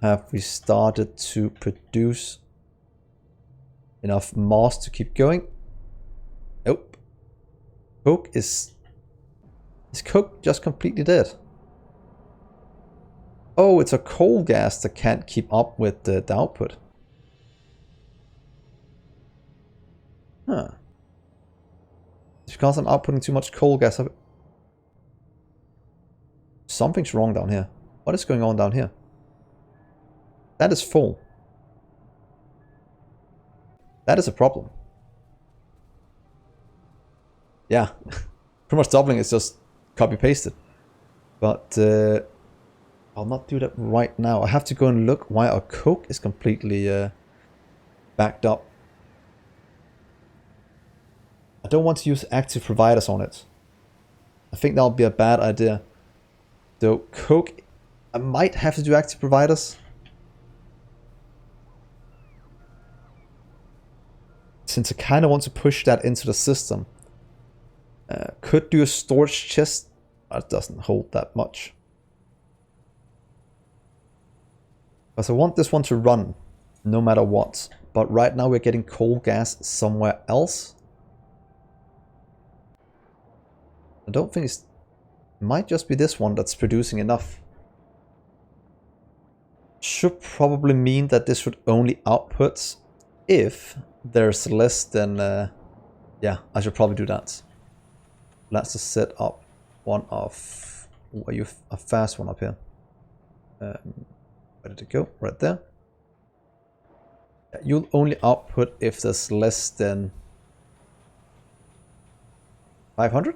Have we started to produce enough moss to keep going? Nope. Coke is coke just completely dead? Oh, it's a coal gas that can't keep up with the output. Huh. It's because I'm outputting too much coal gas. Something's wrong down here. What is going on down here? That is full. That is a problem. Yeah. Pretty much doubling is just copy pasted. But I'll not do that right now. I have to go and look why our coke is completely backed up. I don't want to use active providers on it. I think that'll be a bad idea. Though coke, I might have to do active providers. Since I kind of want to push that into the system. Could do a storage chest, but it doesn't hold that much. Because I want this one to run, no matter what. But right now we're getting coal gas somewhere else. I don't think it might just be this one that's producing enough. Should probably mean that this would only output if there's less than... yeah, I should probably do that. Let's just set up one of... Ooh, a fast one up here. Where did it go? Right there. Yeah, you'll only output if there's less than 500?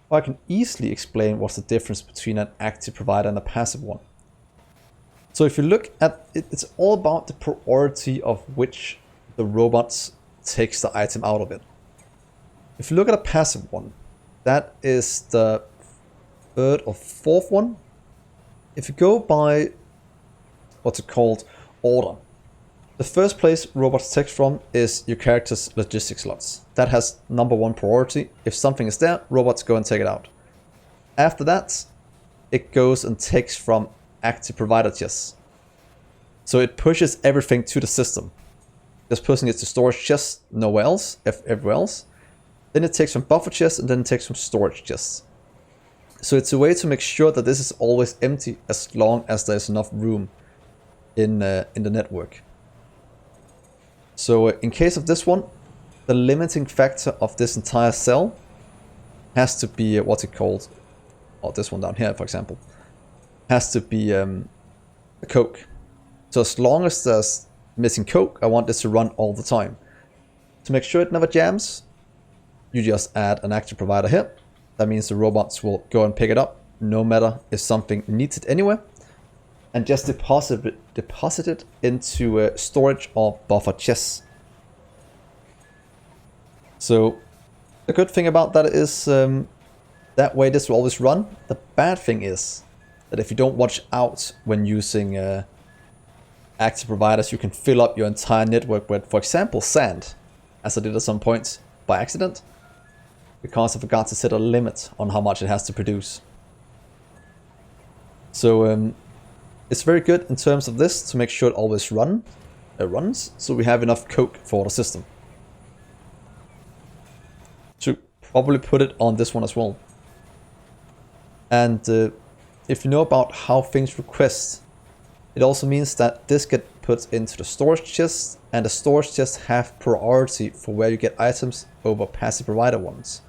Well, I can easily explain what's the difference between an active provider and a passive one. So if you look at it, it's all about the priority of which the robot takes the item out of it. If you look at a passive one, that is the third or fourth one. If you go by what's it called, order, the first place robots takes from is your character's logistics slots. That has number one priority. If something is there, robots go and take it out. After that, it goes and takes from active provider chests. So it pushes everything to the system. Just pushing it to storage chests, nowhere else, everywhere else. Then it takes from buffer chests and then it takes from storage chests. So it's a way to make sure that this is always empty as long as there's enough room in the network. So in case of this one, the limiting factor of this entire cell has to be what's it called? Oh, this one down here, for example, has to be a coke. So as long as there's missing coke, I want this to run all the time. To make sure it never jams, you just add an active provider here. That means the robots will go and pick it up, no matter if something needs it anywhere, and just deposit it into storage or buffer chests. So the good thing about that is that way this will always run. The bad thing is that if you don't watch out when using active providers, you can fill up your entire network with, for example, sand, as I did at some points by accident, because I forgot to set a limit on how much it has to produce. So it's very good in terms of this to make sure it always runs, so we have enough coke for the system. To probably put it on this one as well. And if you know about how things request, it also means that this gets put into the storage chest, and the storage chests have priority for where you get items over passive provider ones.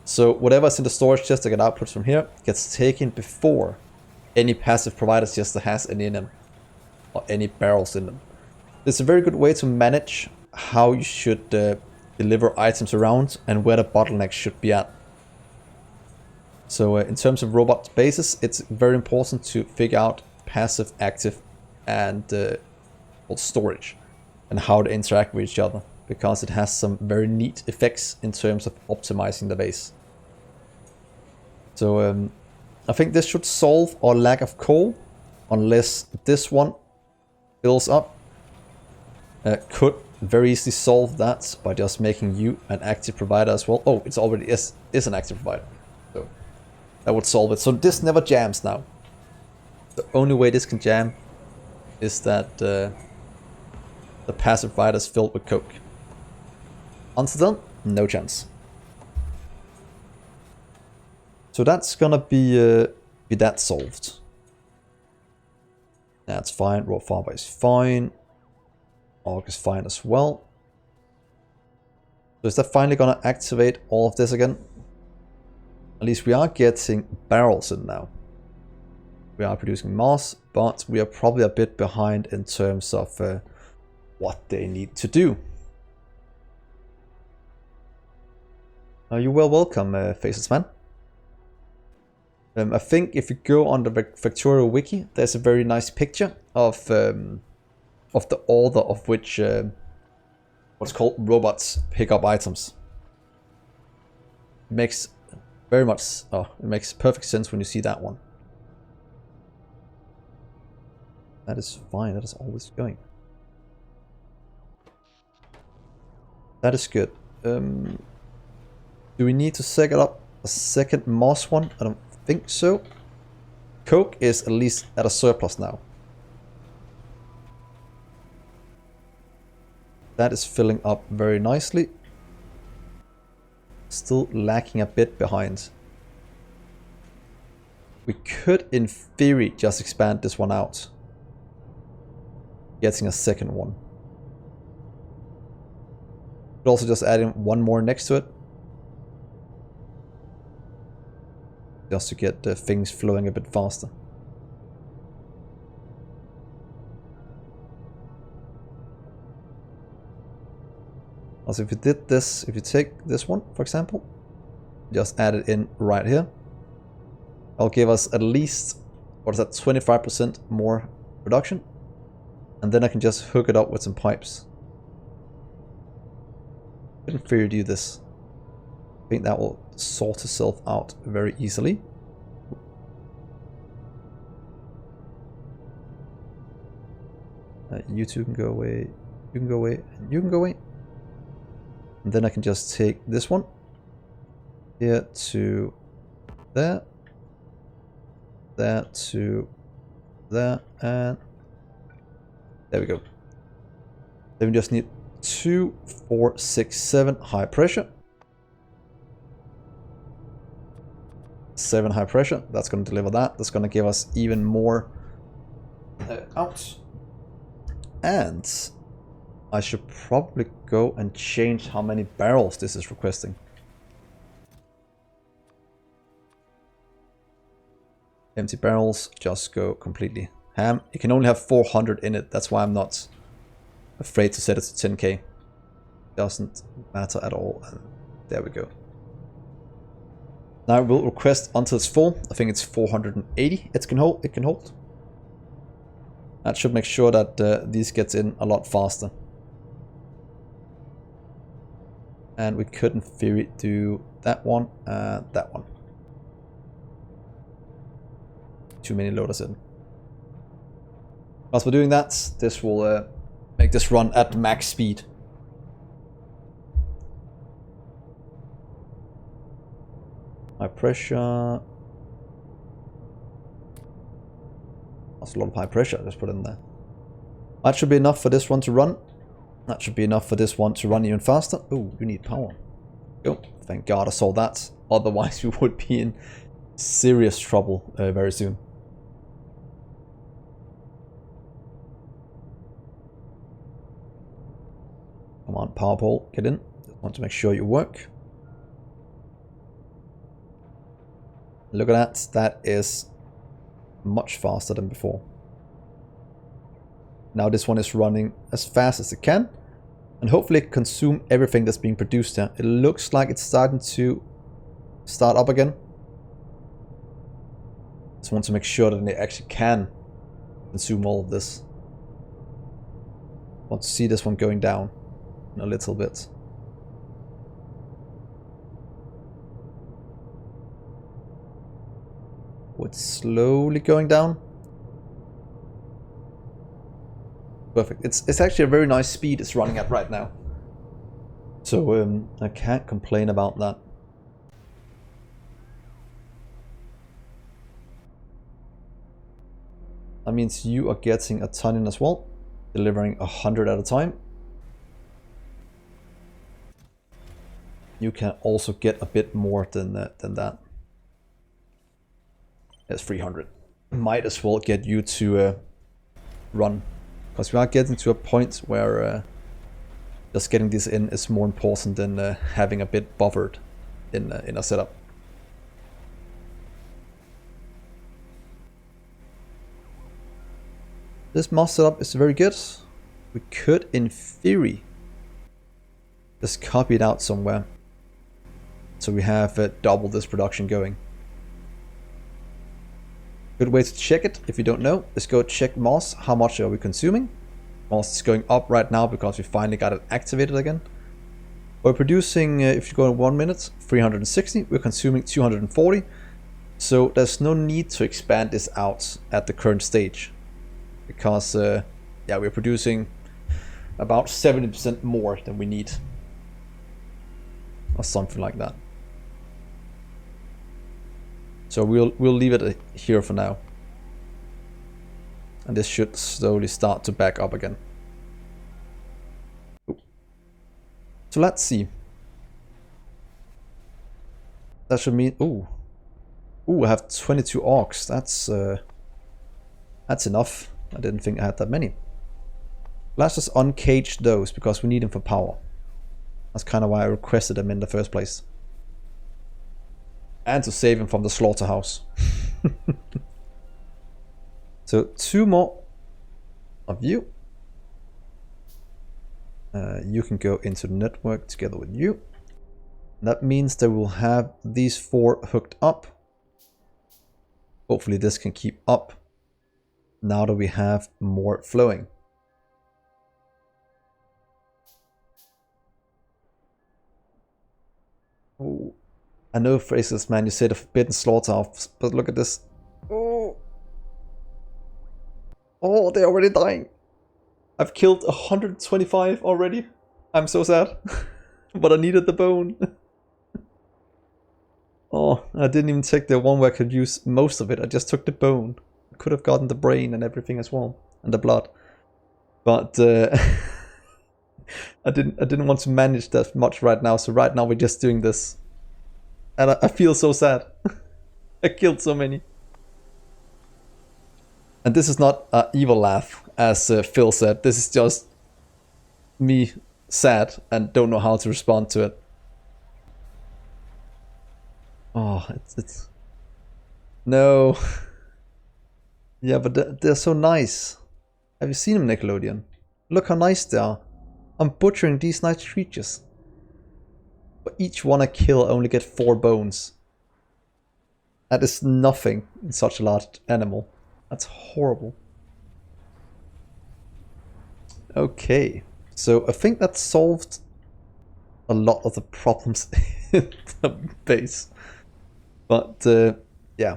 So whatever's in the storage chest that get output from here gets taken before any passive provider chest that has any in them, or any barrels in them. It's a very good way to manage how you should deliver items around and where the bottlenecks should be at. So in terms of robot bases, it's very important to figure out passive, active, and storage, and how they interact with each other, because it has some very neat effects in terms of optimizing the base. So I think this should solve our lack of coal, unless this one fills up. Could very easily solve that by just making you an active provider as well. Oh, it's already is an active provider. So that would solve it. So this never jams now. The only way this can jam is that the passive rider is filled with coke. Until then, no chance. So that's gonna be that solved. That's fine. Raw fiber is fine. Arc is fine as well. So is that finally gonna activate all of this again? At least we are getting barrels in now. We are producing mass, but we are probably a bit behind in terms of what they need to do. You're well welcome, Faces Man. I think if you go on the Factorio wiki, there's a very nice picture of the order of which what's called robots pick up items. It makes very much, it makes perfect sense when you see that one. That is fine, that is always going. That is good. Do we need to set up a second moss one? I don't think so. Coke is at least at a surplus now. That is filling up very nicely. Still lacking a bit behind. We could, in theory, just expand this one out. Getting a second one. Could also just add in one more next to it. Just to get the things flowing a bit faster. Also, if you did this, if you take this one, for example, just add it in right here. That'll give us at least, what is that, 25% more production. And then I can just hook it up with some pipes. I didn't figure do this. I think that will sort itself out very easily. You two can go away, you can go away, and you can go away. And then I can just take this one here to there, there to there, and there we go. Then we just need 2, 4, 6, 7 high pressure. 7 high pressure, that's going to deliver that. That's going to give us even more out. And I should probably go and change how many barrels this is requesting. Empty barrels just go completely ham. You can only have 400 in it. That's why I'm not afraid to set it to 10k. Doesn't matter at all. And there we go. Now we'll request until it's full. I think it's 480. It can hold. It can hold. That should make sure that these gets in a lot faster. And we could, in theory, do that one and that one. Too many loaders in. As we're doing that, this will make this run at max speed. High pressure. That's a lot of high pressure I just put in there. That should be enough for this one to run. That should be enough for this one to run even faster. Oh, you need power. Oh, thank God I saw that. Otherwise we would be in serious trouble very soon. Come on, power pole, get in. Just want to make sure you work. Look at that. That is much faster than before. Now this one is running as fast as it can. And hopefully consume everything that's being produced here. It looks like it's starting to start up again. Just want to make sure that they actually can consume all of this. Want to see this one going down in a little bit. It's slowly going down. Perfect. It's actually a very nice speed it's running at right now. So I can't complain about that. That means you are getting a ton in as well, delivering 100 at a time. You can also get a bit more than that. That's 300. Might as well get you to run, because we are getting to a point where just getting this in is more important than having a bit buffered in a setup. This moss setup is very good. We could, in theory, just copy it out somewhere, so we have double this production going. Good way to check it, if you don't know, is go check moss. How much are we consuming? Moss is going up right now because we finally got it activated again. We're producing, if you go in 1 minute, 360. We're consuming 240. So there's no need to expand this out at the current stage, because yeah, we're producing about 70% more than we need, or something like that. So we'll leave it here for now, and this should slowly start to back up again. So let's see. That should mean I have 22 orcs. That's enough. I didn't think I had that many. Let's just uncage those because we need them for power. That's kind of why I requested them in the first place. And to save them from the slaughterhouse. So 2 more of you. You can go into the network together with you. That means that we'll have these 4 hooked up. Hopefully this can keep up now that we have more flowing. Oh, I know, phrases, man, you say the forbidden slaughterhouse, but look at this. Oh, they're already dying. I've killed 125 already. I'm so sad. But I needed the bone. Oh, I didn't even take the one where I could use most of it. I just took the bone. I could have gotten the brain and everything as well, and the blood. But I didn't want to manage that much right now. So right now we're just doing this, and I feel so sad. I killed so many. And this is not an evil laugh, as Phil said. This is just me sad and don't know how to respond to it. Oh, it's no. Yeah, but they're so nice. Have you seen them, Nickelodeon? Look how nice they are. I'm butchering these nice creatures. For each one I kill, I only get 4 bones. That is nothing in such a large animal. That's horrible. Okay, so I think that solved a lot of the problems in the base. But yeah,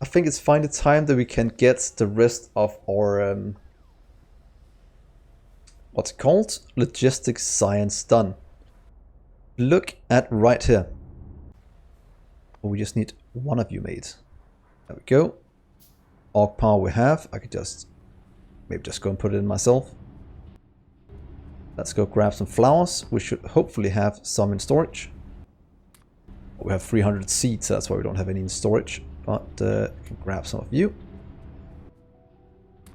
I think it's finally time that we can get the rest of our what's it called? Logistics science done. Look at right here. Oh, we just need 1 of you made. There we go. Orc power we have. I could just maybe just go and put it in myself. Let's go grab some flowers. We should hopefully have some in storage. We have 300 seeds, so that's why we don't have any in storage. But can grab some of you.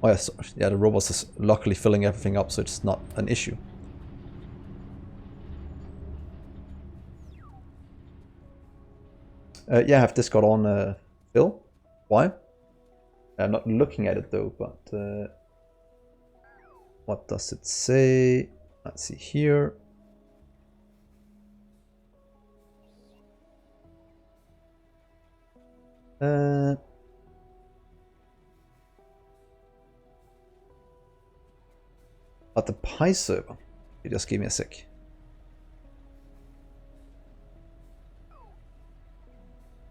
Oh yeah, sorry. Yeah, the robots is luckily filling everything up, so it's not an issue. Yeah, I have this got on, Phil. Why? I'm not looking at it though, but what does it say? Let's see here. But the Pi server. You just give me a sec.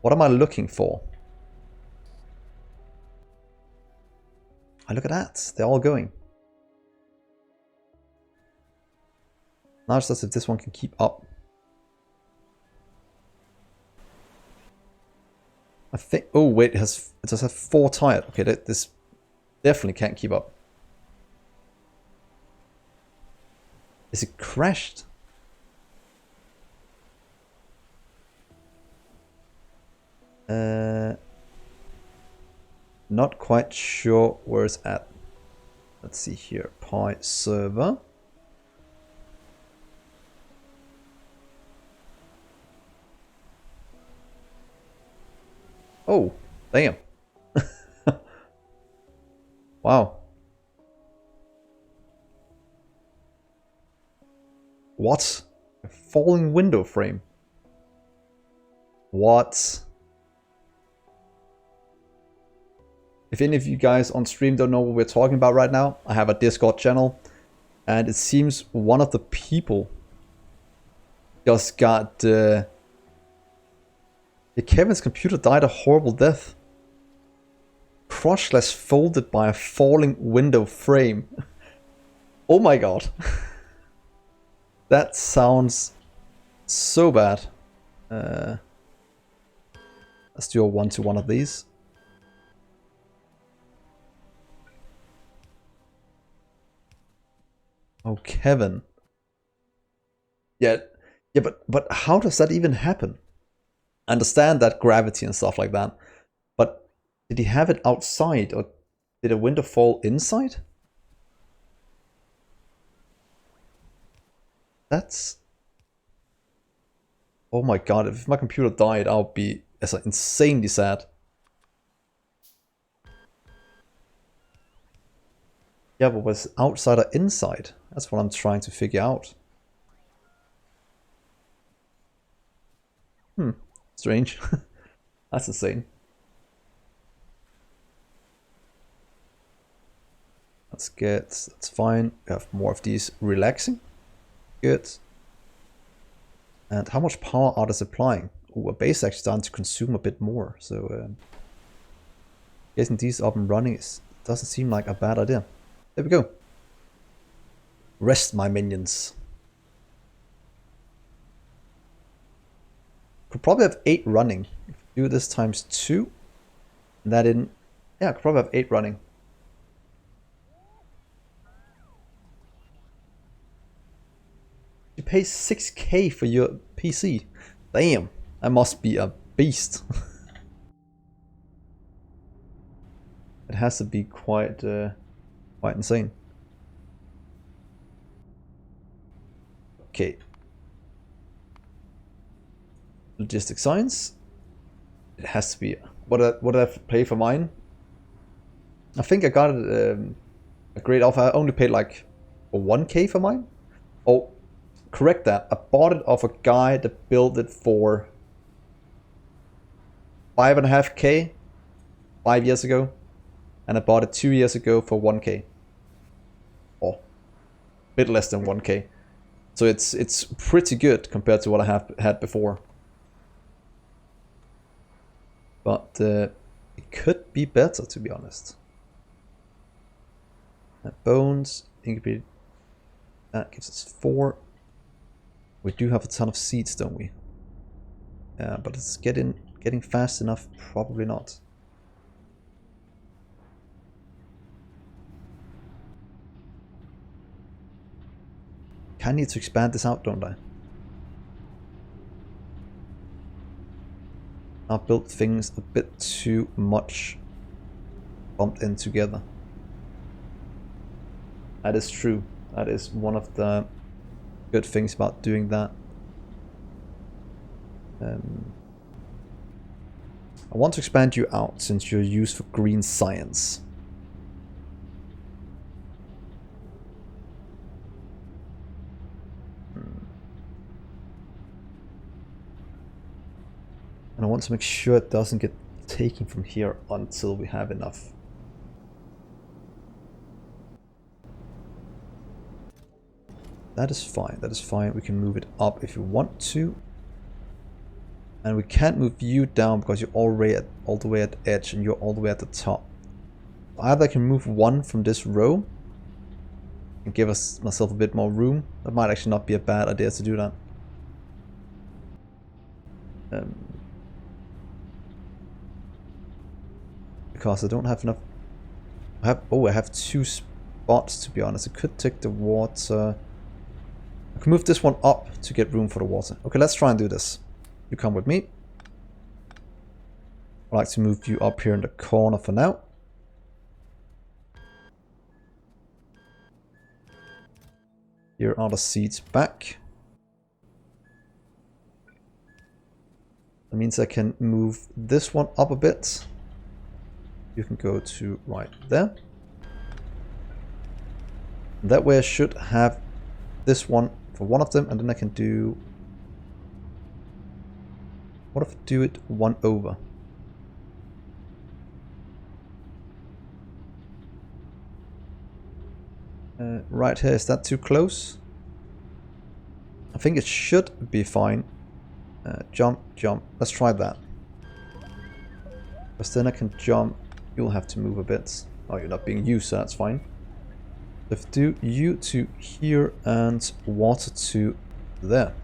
What am I looking for? Oh, look at that. They're all going. Now it's just if this one can keep up. I think. Oh wait, it does have 4 tires. Okay, this Definitely can't keep up. Is it crashed? Not quite sure where it's at. Let's see here. Pi server. Oh, damn. Wow. What? A falling window frame. What? If any of you guys on stream don't know what we're talking about right now, I have a Discord channel, and it seems one of the people just got Kevin's computer died a horrible death. Crushed / folded by a falling window frame. Oh my god. That sounds so bad. Let's do a 1-to-1 of these. Oh, Kevin. Yeah, but how does that even happen? I understand that gravity and stuff like that, but did he have it outside, or did a window fall inside? That's... Oh my god, if my computer died, I'll be insanely sad. Yeah, but was outside or inside? That's what I'm trying to figure out. Strange. That's insane. That's good. That's fine. We have more of these relaxing. Good. And how much power are they supplying? Oh, a base actually starting to consume a bit more. So getting these up and running doesn't seem like a bad idea. There we go. Rest my minions. Could probably have 8 running. If we do this times 2. That in... Yeah, I could probably have 8 running. You pay 6k for your PC. Damn, that must be a beast. It has to be quite insane. Okay. Logistic science. It has to be. What did I pay for mine? I think I got it a great offer. I only paid like 1k for mine. Oh, correct that. I bought it off a guy that built it for 5.5k 5 years ago, and I bought it 2 years ago for 1k. Or a bit less than 1k. So it's pretty good compared to what I have had before. But it could be better, to be honest. Bones, incubated. That gives us 4. We do have a ton of seeds, don't we? Yeah, but it's getting fast enough. Probably not. I need to expand this out, don't I? I've built things a bit too much bumped in together. That is true. That is one of the good things about doing that. I want to expand you out since you're used for green science. And I want to make sure it doesn't get taken from here until we have enough. That is fine, that is fine. We can move it up if you want to. And we can't move you down because you're already all the way at the edge and you're all the way at the top. Either I can move 1 from this row and give myself a bit more room. That might actually not be a bad idea to do that. Because I don't have enough. I have 2 spots, to be honest. I could take the water. I can move this one up to get room for the water. Okay, let's try and do this. You come with me. I'd like to move you up here in the corner for now. Here are the seeds back. That means I can move this one up a bit. You can go to right there. And that way I should have this one for one of them, and then I can do... What if I do it 1 over? Right here, is that too close? I think it should be fine. Jump, jump. Let's try that. Because then I can jump. You'll have to move a bit. Oh, you're not being used, so that's fine. Let's do you to here and water to there.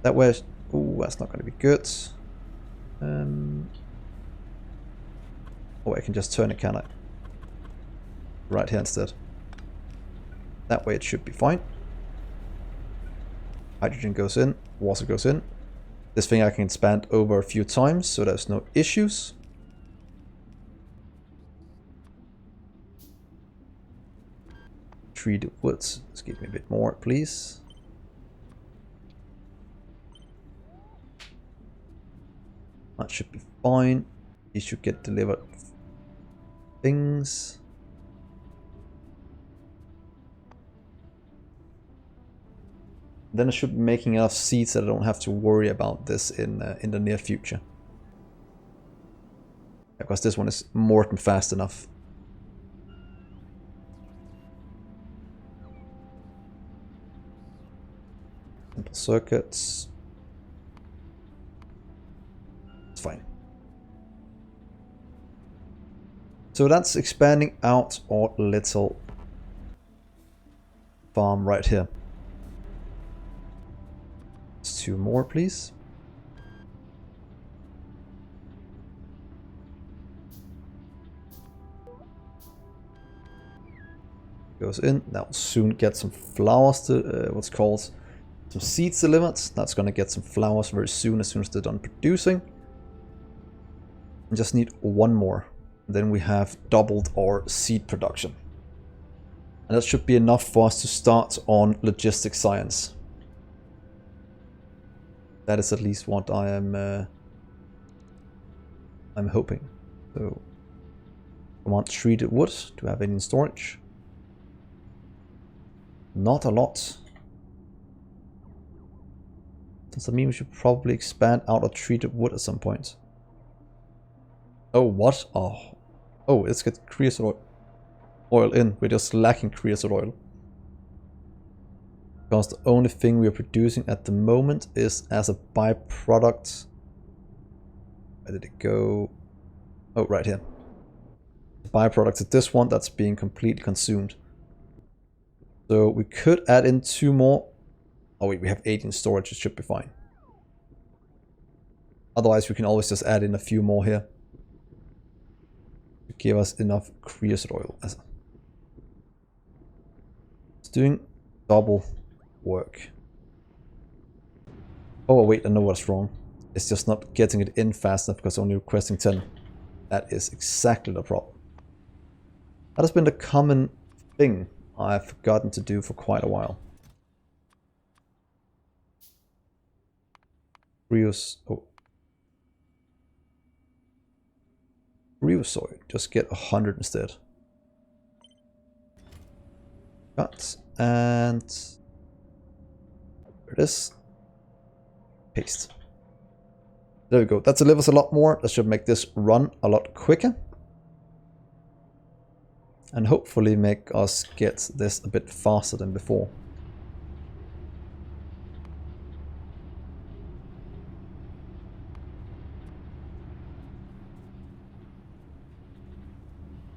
That way... Oh, that's not going to be good. Oh, I can just turn it, can I? Right here instead. That way it should be fine. Hydrogen goes in, water goes in. This thing I can expand over a few times, so there's no issues. Treated woods. Let's give me a bit more, please. That should be fine. You should get delivered things. Then I should be making enough seeds that I don't have to worry about this in the near future. Because this one is more than fast enough. Simple circuits. It's fine. So that's expanding out our little farm right here. 2 more, please. Goes in. That will soon get some flowers to what's called some seeds delivered. That's going to get some flowers very soon, as they're done producing. I just need 1 more. Then we have doubled our seed production. And that should be enough for us to start on logistics science. That is at least what I am I'm hoping. So I want treated wood. Do I have any in storage? Not a lot. Does that mean we should probably expand out of treated wood at some point? Oh, what? Oh, let's get creosote oil in. We're just lacking creosote oil. Because the only thing we are producing at the moment is as a byproduct. Where did it go? Oh, right here. The byproduct is this one that's being completely consumed. So we could add in 2 more. Oh wait, we have 8 in storage, it should be fine. Otherwise we can always just add in a few more here. To give us enough creosote oil. It's doing double work. Oh wait, I know what's wrong. It's just not getting it in fast enough because only requesting 10. That is exactly the problem. That has been the common thing I've forgotten to do for quite a while. Creosote. Just get 100 instead. Cut. And there it is. Paste. There we go. That delivers a lot more. That should make this run a lot quicker. And hopefully make us get this a bit faster than before.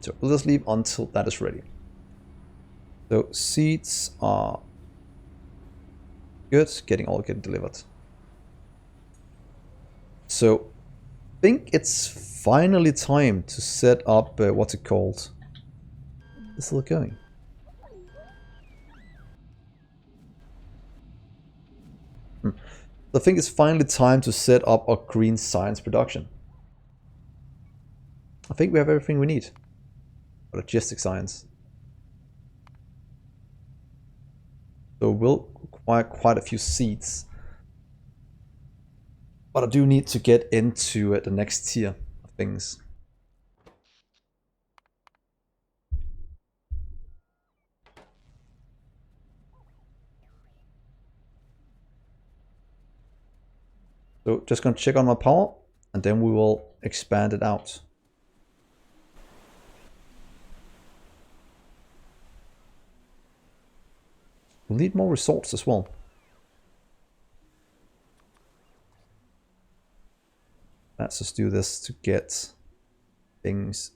So we'll just leave until that is ready. So seeds are good, getting delivered. So I think it's finally time to set up, what's it called? It's still going. So I think it's finally time to set up our green science production. I think we have everything we need for logistic science. So we'll require quite a few seeds. But I do need to get into the next tier of things. So just gonna check on my power, and then we will expand it out. We'll need more resorts as well. Let's just do this to get things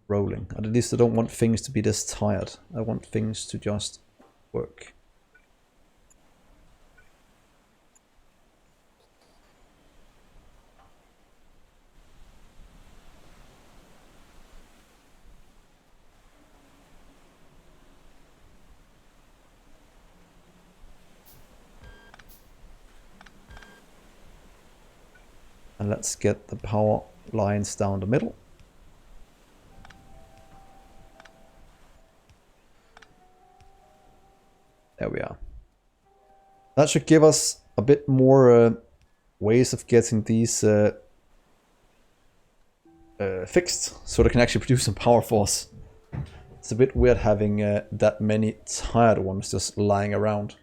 rolling. At least I don't want things to be this tired. I want things to just work. And let's get the power lines down the middle. There we are. That should give us a bit more ways of getting these fixed, so they can actually produce some power for us. It's a bit weird having that many tired ones just lying around.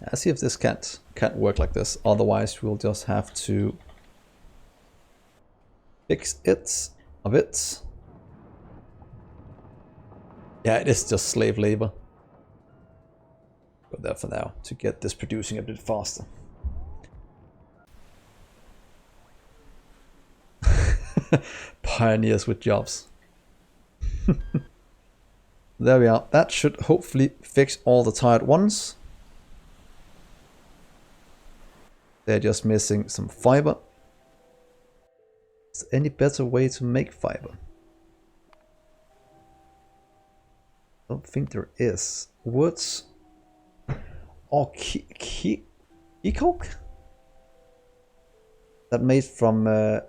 Let's see if this can't work like this. Otherwise, we'll just have to fix it a bit. Yeah, it is just slave labor. Go there for now to get this producing a bit faster. Pioneers with jobs. There we are. That should hopefully fix all the tired ones. They're just missing some fiber. Is there any better way to make fiber? I don't think there is. Woods? Oh, key coke? That made from... Oh,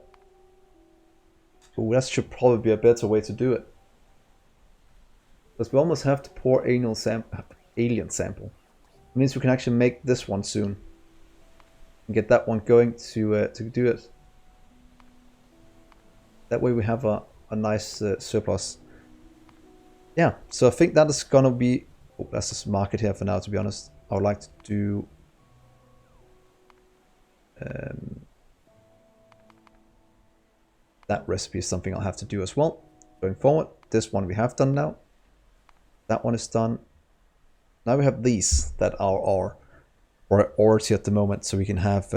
that should probably be a better way to do it. Because we almost have to pour alien sample. It means we can actually make this one soon. And get that one going to do it. That way we have a nice surplus. Yeah, so I think that is gonna be... Oh, let's just mark it here for now, to be honest. I would like to do... that recipe is something I'll have to do as well. Going forward, this one we have done now. That one is done. Now we have these that are our priority at the moment, so we can have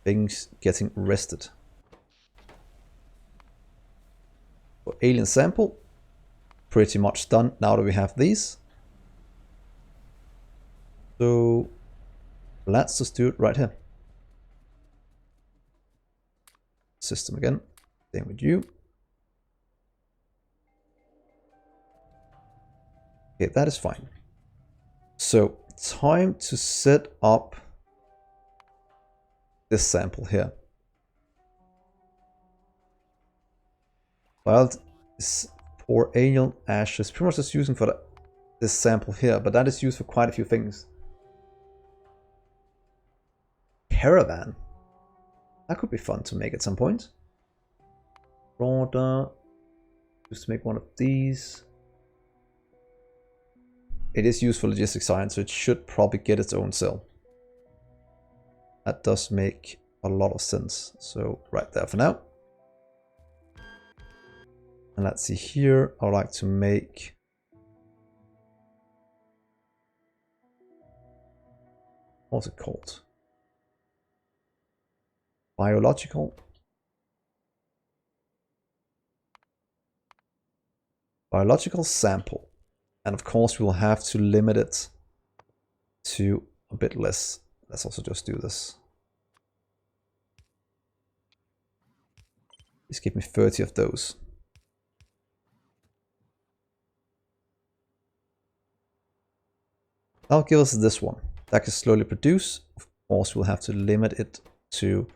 things getting rested. For alien sample, pretty much done now that we have these. So let's just do it right here. System again, same with you. Okay, that is fine. So time to set up this sample here. Wild is pour alien ashes. Pretty much just using for this sample here, but that is used for quite a few things. Caravan. That could be fun to make at some point. Broader. Just to make one of these. It is used for logistic science, so it should probably get its own cell. That does make a lot of sense. So right there for now. And let's see here. I would like to make... What's it called? biological. Biological sample. And of course, we will have to limit it to a bit less. Let's also just do this. Please give me 30 of those. That'll give us this one. That can slowly produce. Of course, we'll have to limit it to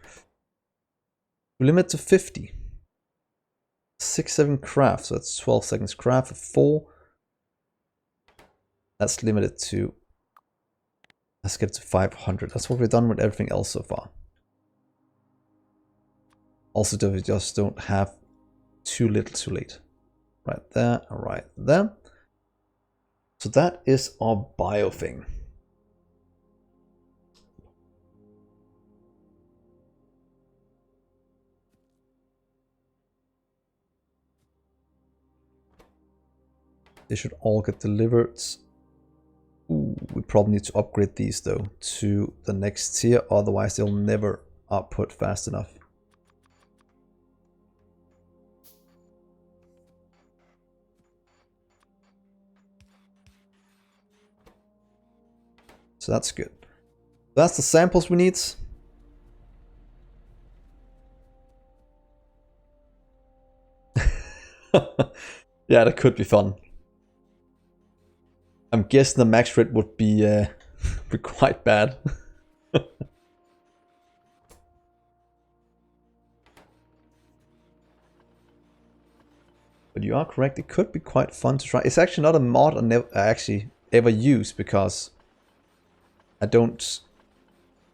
50. 6-7 craft, so that's 12 seconds craft for 4. That's limited to, let's get to 500. That's what we've done with everything else so far. Also, we just don't have too little too late. Right there, right there. So that is our bio thing. They should all get delivered. Ooh, we probably need to upgrade these though to the next tier, otherwise they'll never output fast enough. So that's good. That's the samples we need. Yeah, that could be fun. I'm guessing the max rate would be, be quite bad. But you are correct, it could be quite fun to try. It's actually not a mod I actually ever use because I don't,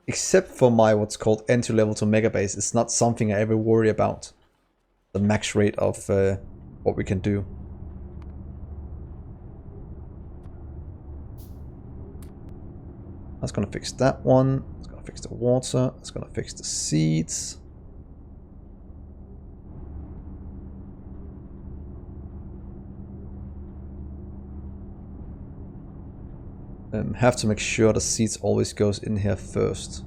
except for my what's called entry level to mega base, it's not something I ever worry about. The max rate of what we can do. That's gonna fix that one. It's gonna fix the water. It's gonna fix the seeds. Have to make sure the seeds always goes in here first.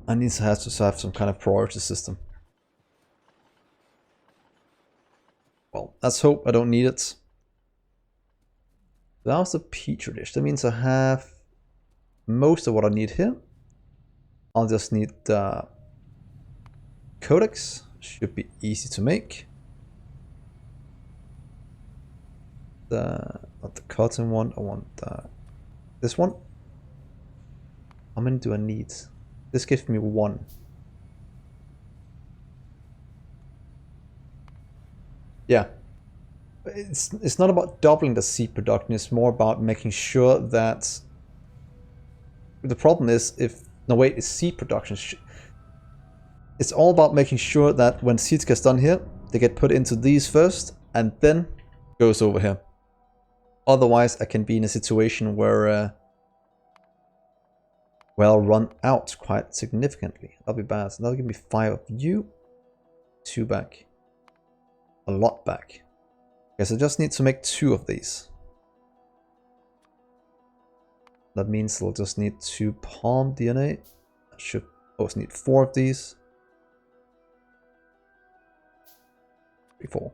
I need to have some kind of priority system. Well, let's hope I don't need it. That was the petri dish. That means I have most of what I need here. I'll just need the codex. Should be easy to make. Not the cotton one. I want this one. How many do I need? This gives me 1. Yeah. It's not about doubling the seed production, it's more about making sure that... The problem is it's seed production. It's all about making sure that when seeds get done here, they get put into these first and then goes over here. Otherwise, I can be in a situation where I'll run out quite significantly. That'll be bad. So that'll give me 5 of you. 2 back. A lot back. Okay, so I just need to make 2 of these. That means I'll just need 2 palm DNA. I should also need 4 of these. 4.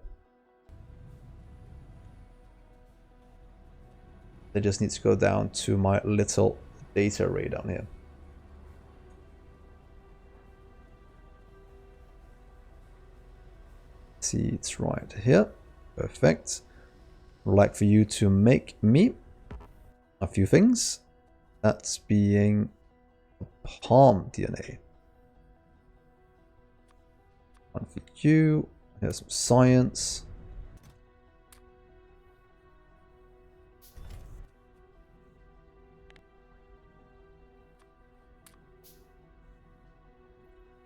They just need to go down to my little data array down here. See, it's right here. Perfect. I'd like for you to make me a few things. That's being palm DNA. One for you. Here's some science.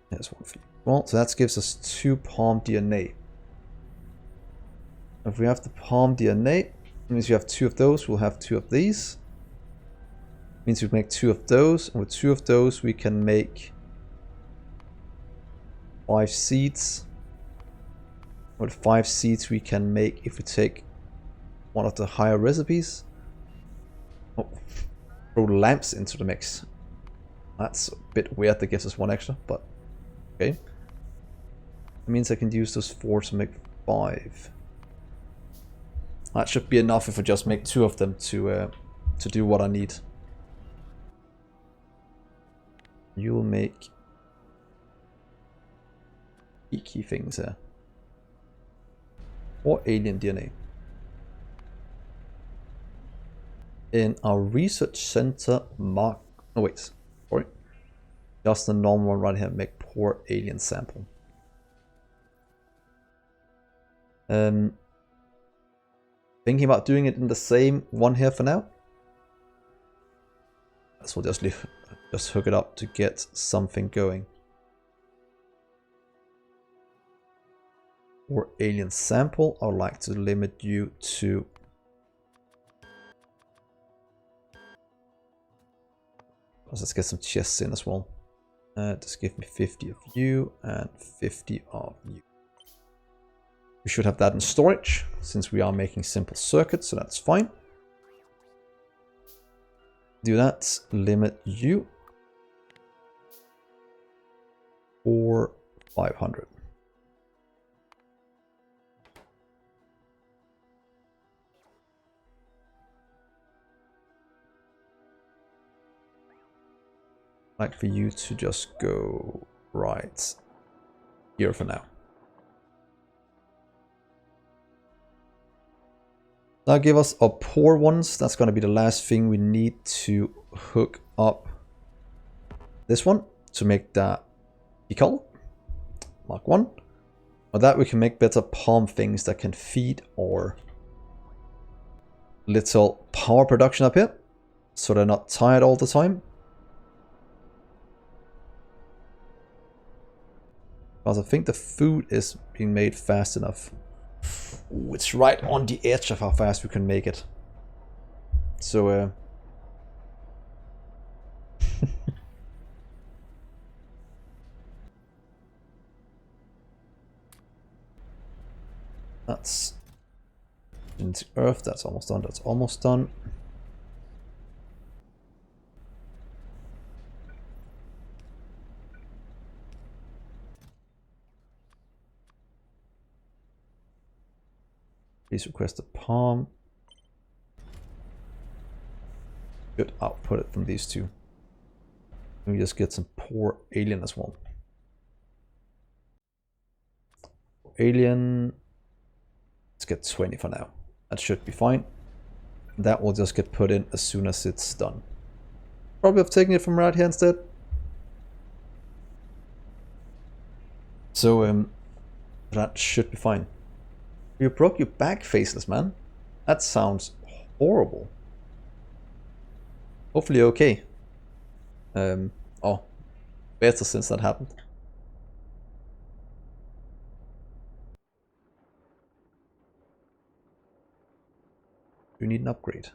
Here's one for you. Well, so that gives us 2 palm DNA. If we have the palm DNA, it means you have 2 of those, we'll have 2 of these. It means we make 2 of those, and with 2 of those we can make 5 seeds. With 5 seeds we can make, if we take one of the higher recipes. Oh, throw lamps into the mix. That's a bit weird, that gives us 1 extra, but okay. That means I can use those 4 to make 5. That should be enough if I just make 2 of them to do what I need. You'll make key things here. Or alien DNA. In our research center, mark. Oh wait, sorry. Just the normal one right here. Make poor alien sample. Thinking about doing it in the same one here for now. So we'll just hook it up to get something going. Or alien sample, I would like to limit you to let's get some chests in as well. Just give me 50 of you and 50 of you. We should have that in storage since we are making simple circuits, so that's fine. Do that, limit you for 500. I'd like for you to just go right here for now. Now give us our poor ones. That's going to be the last thing we need to hook up this one to make that decal. Mark 1. With that we can make better palm things that can feed our little power production up here. So they're not tired all the time. Because I think the food is being made fast enough. Ooh, it's right on the edge of how fast we can make it. So, that's into Earth. That's almost done. That's almost done. Please request a palm. Good, output it from these two. Let me just get some poor alien as well. Alien. Let's get 20 for now. That should be fine. That will just get put in as soon as it's done. Probably have taken it from right here instead. So that should be fine. You broke your back, Faceless Man. That sounds horrible. Hopefully okay. Oh, better since that happened. You need an upgrade.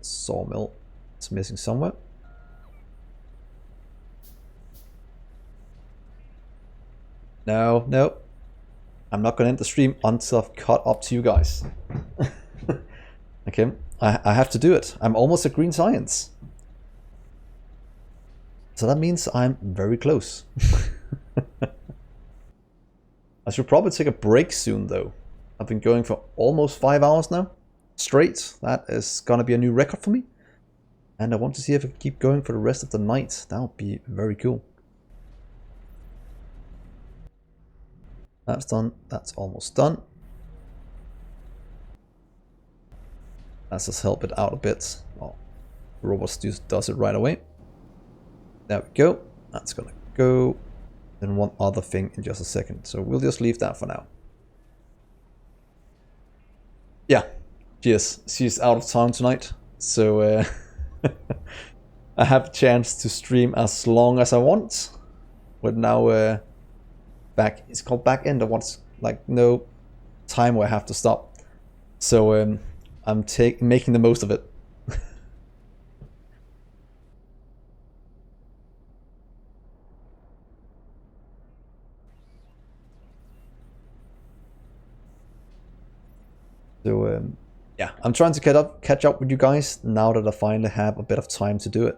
Sawmill. It's missing somewhere. No, no. I'm not gonna end the stream until I've caught up to you guys. Okay, I have to do it. I'm almost at green science. So that means I'm very close. I should probably take a break soon though. I've been going for almost 5 hours now. Straight. That is gonna be a new record for me. And I want to see if I can keep going for the rest of the night. That would be very cool. That's done. That's almost done. Let's just help it out a bit. Oh, the robot does it right away. There we go. That's gonna go. Then one other thing in just a second. So we'll just leave that for now. Yeah. She's out of town tonight. So I have a chance to stream as long as I want. But now back, it's called back end. I want like no time where I have to stop. So I'm making the most of it. yeah, I'm trying to catch up with you guys now that I finally have a bit of time to do it.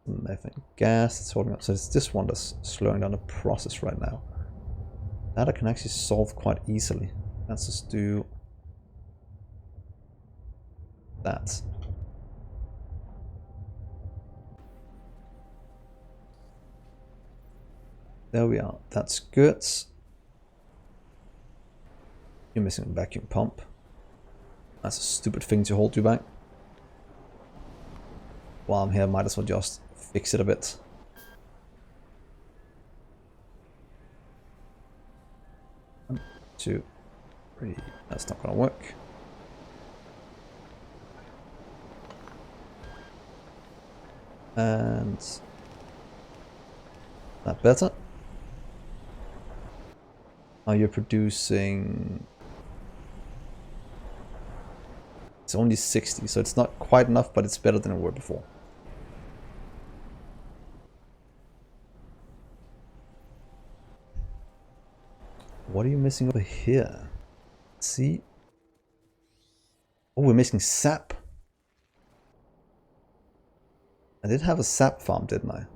Methane gas, it's holding up. So it's this one that's slowing down the process right now. That I can actually solve quite easily. Let's just do that. There we are. That's good. You're missing a vacuum pump. That's a stupid thing to hold you back. While I'm here, might as well just fix it a bit. One, two, three. That's not gonna work. And that better. Now you're producing. It's only 60, so it's not quite enough, but it's better than it were before. What are you missing over here? Let's see. Oh, we're missing sap. I did have a sap farm, didn't I?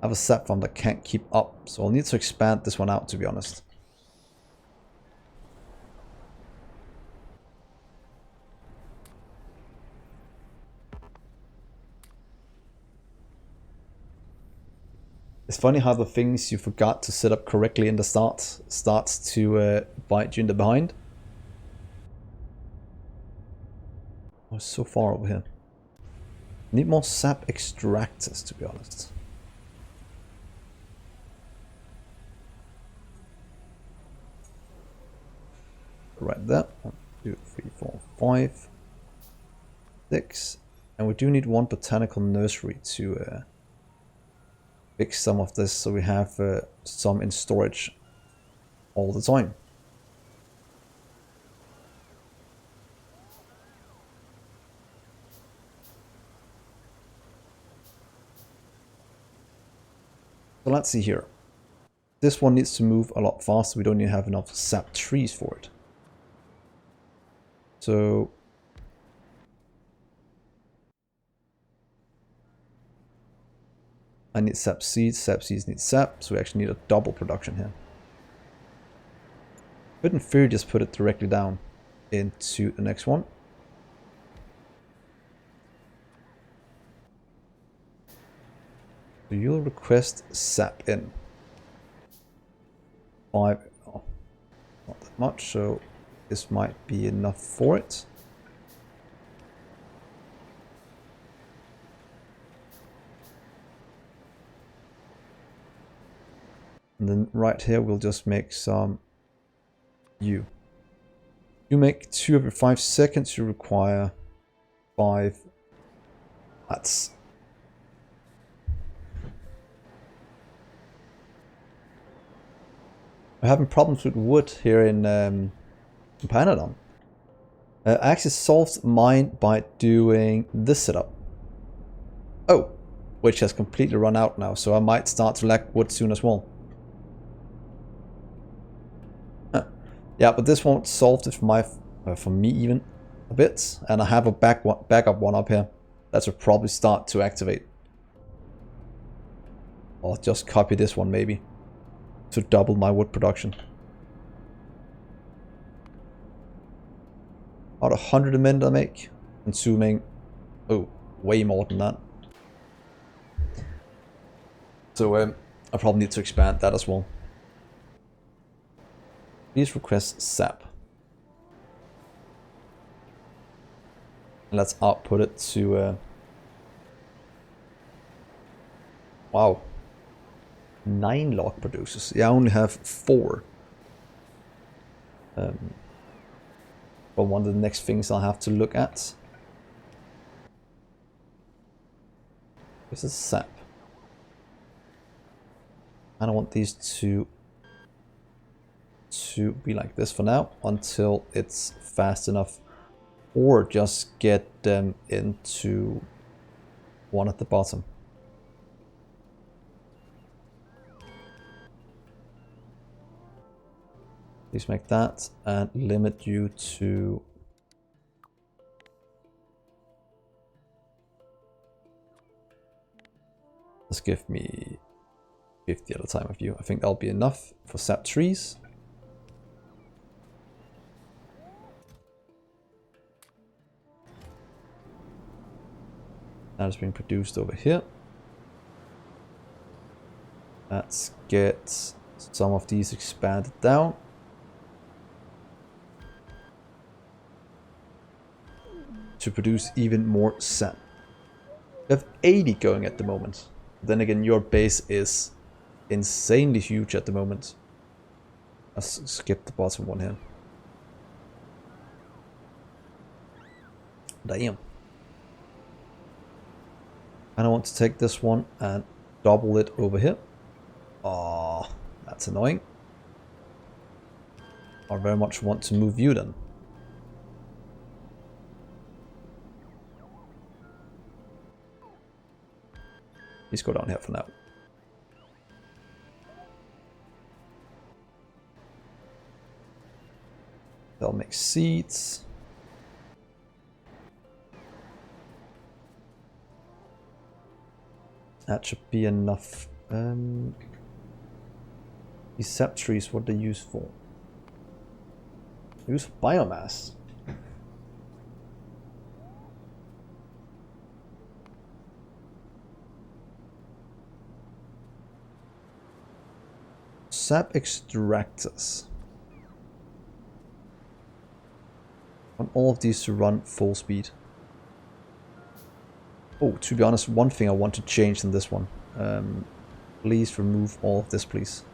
I have a sap farm that can't keep up, so I'll need to expand this one out, to be honest. It's funny how the things you forgot to set up correctly in the start starts to bite you in the behind. Oh, it's so far over here. Need more sap extractors, to be honest. Right there. 1, 2, 3, 4, 5, 6. And we do need one botanical nursery to fix some of this, so we have some in storage all the time. So let's see here. This one needs to move a lot faster. We don't even have enough sap trees for it. So I need sap seeds need sap, so we actually need a double production here. But in theory, just put it directly down into the next one. So you'll request sap in. 5, oh, not that much, so this might be enough for it. And then right here, we'll just make some you. You make 2 every 5 seconds, you require 5. That's... We're having problems with wood here in Pyanodon. I actually solved mine by doing this setup. Oh, which has completely run out now, so I might start to lack wood soon as well. Yeah, but this won't solve it for me even a bit, and I have a backup one up here that will probably start to activate. Or just copy this one maybe to double my wood production. About 100 a minute I make, consuming way more than that. So I probably need to expand that as well. Please request sap. And let's output it to wow, 9 log producers. Yeah, I only have 4. But one of the next things I'll have to look at. This is sap. And I want these to be like this for now until it's fast enough, or just get them into one at the bottom. Please make that and limit you to let's give me 50 at a time of view. I think that'll be enough for sap trees. That is being produced over here. Let's get some of these expanded down. To produce even more sap. We have 80 going at the moment. Then again, your base is insanely huge at the moment. Let's skip the bottom one here. Damn. And I want to take this one and double it over here. Oh, that's annoying. I very much want to move you then. Please go down here for now. They'll make seeds. That should be enough. These sap trees, what they use for? They use for biomass. Sap extractors. I want all of these to run full speed. Oh, to be honest, one thing I want to change in this one. Please remove all of this, please.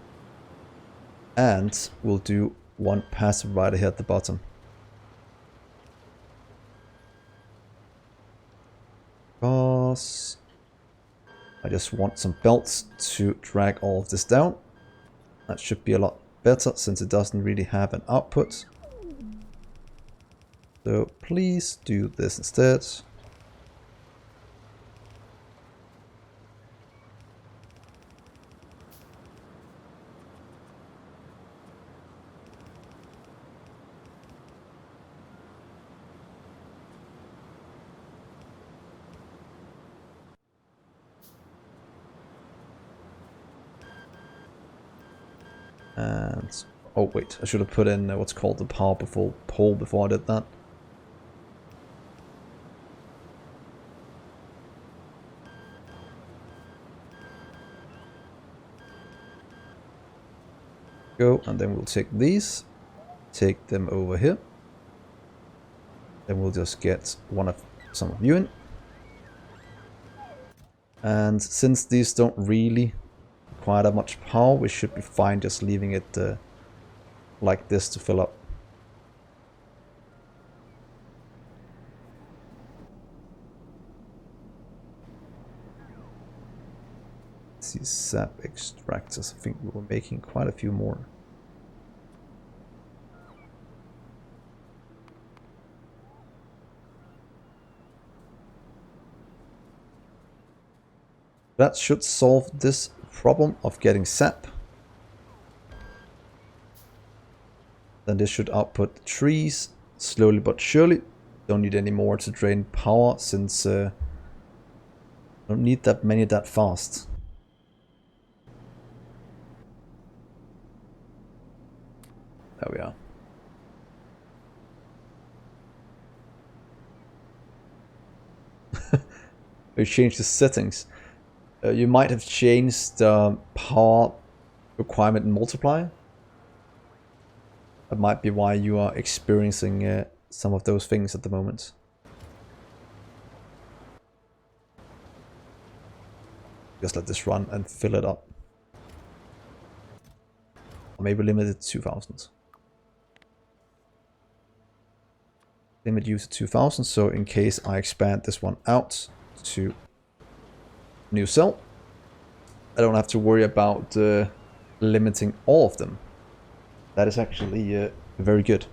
And we'll do one passive rider here at the bottom. Because I just want some belts to drag all of this down. That should be a lot better since it doesn't really have an output. So please do this instead. And oh wait, I should have put in what's called the power pole before I did that. Go, and then we'll take these, take them over here. Then we'll just get some of you in. And since these don't really require that much power, we should be fine just leaving it like this to fill up. These sap extractors, I think we were making quite a few more. That should solve this problem of getting sap. Then this should output the trees slowly but surely. Don't need any more to drain power since don't need that many that fast. There we are. We changed the settings. You might have changed the power requirement and multiplier. That might be why you are experiencing some of those things at the moment. Just let this run and fill it up. Or maybe limit it to 2000. Limit use to 2000, so in case I expand this one out to new cell, I don't have to worry about limiting all of them. That is actually very good.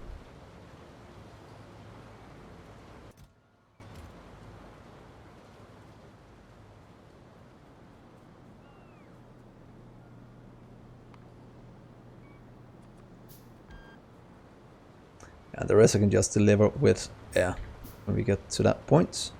And the rest I can just deliver with air when we get to that point.